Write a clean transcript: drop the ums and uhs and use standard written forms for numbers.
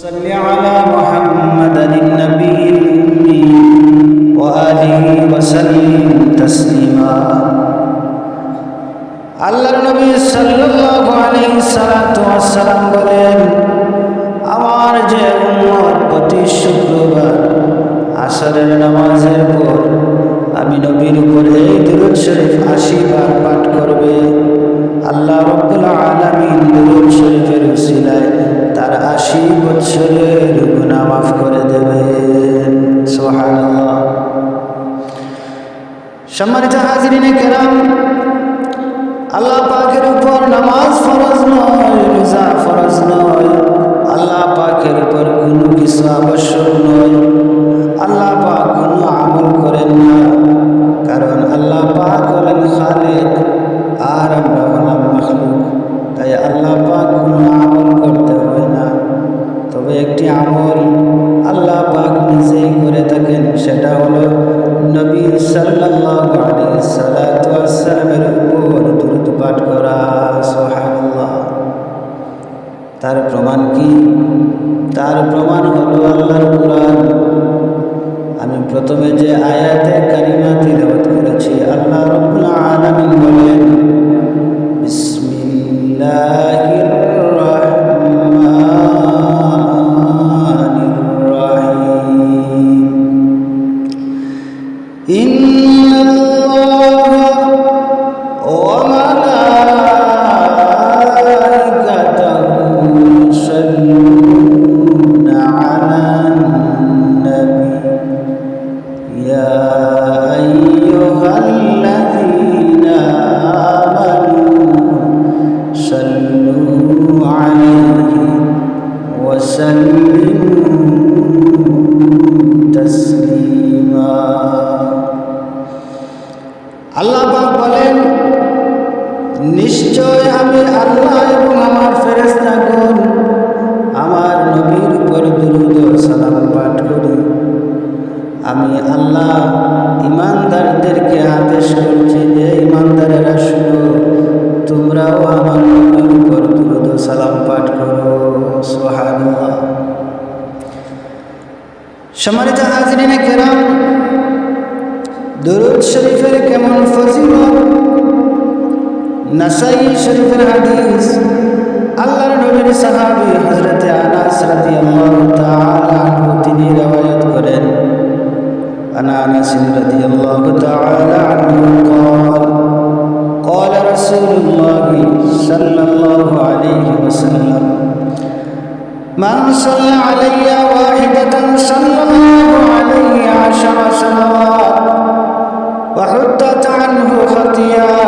صل على محمد النبي الأمي وآله وسلم تسليما আল্লাহর নবী সাল্লাল্লাহু আলাইহি সাল্লাম বলেন, আমার যে উম্মত প্রতি শুক্রবার আসরের নামাজের পর আমি নবীর উপর এই দুরূদ শরীফ 80 বার পাঠ করবে, আল্লাহ রাব্বুল আলামিন দুরূদ শরীফের উসিলায় তার 80 বছরের গুনাহ মাফ করে দেবেন। সুবহানাল্লাহ। সম্মানিত হাজিরিনে কেরাম, আল্লাহ পাকের উপর নামাজ ফরজ নয়, রোজা ফরজ নয়, আল্লাহ পাকের উপর কোনো কিছু আবশ্যক নয়, আল্লাহ পাক কোনো আমল করেন না, কারণ আল্লাহ পাক হলেন খালিক আর আমরা হলাম মাখলুক। তাই আল্লাহ পাক কোনো আমল করতে হয় না। তবে একটি আমল আল্লাহ পাক নিজেই করে থাকেন, সেটা হলো নবী সাল্লাল্লাহু আলাইহি সাল্লামের উপর দুরূদ পাঠ করা। সুবহানাল্লাহ। তার প্রমাণ কি? তার প্রমাণ হলো আল্লাহর কুরআন। আমি প্রথমে যে আয়াতে কারিমা তিলাওয়াত করেছি, আল্লাহ রাব্বুল আলামিন বলেন, বিসমিল্লাহির রাহমানির রাহিম, ইন্নাল্লাহা ওয়া মালাইকাতাহু ইউসাল্লুনা আলান নবী ইয়া আইয়ুহাল্লাযীনা আমানু সাল্লু আলাইহি ওয়া সাল্লিমু তাসলিমা। আল্লাহ পাক বলেন, নিশ্চয় আমি আল্লাহ এবং আমার ফেরেশতাগণ আমার নবীর উপর দুরূদ ও সালাম পাঠ করি। আমি আল্লাহ ঈমানদারদেরকে আদেশ করছি যে ঈমানদারেরা শুনো, তোমরাও আমার নবীর উপর দুরূদ ও সালাম পাঠ করো। সুবহানাল্লাহ। সম্মানিত হাজিরিনে কেরাম, দুরূদ শরীফের কেমন ফজিলত! নাসাই শরীফের হাদিস, আল্লাহর নবীর সাহাবী হযরত আনাস রাদিয়াল্লাহু তাআলা আনহু তিনি রওয়ায়াত করেন, আনাস রাদিয়াল্লাহু তাআলা আনহু قال قال رسول الله صلى الله عليه وسلم من صلى علي واحدة صلى الله عليه 10 صلوات وحطت عنه خطيئات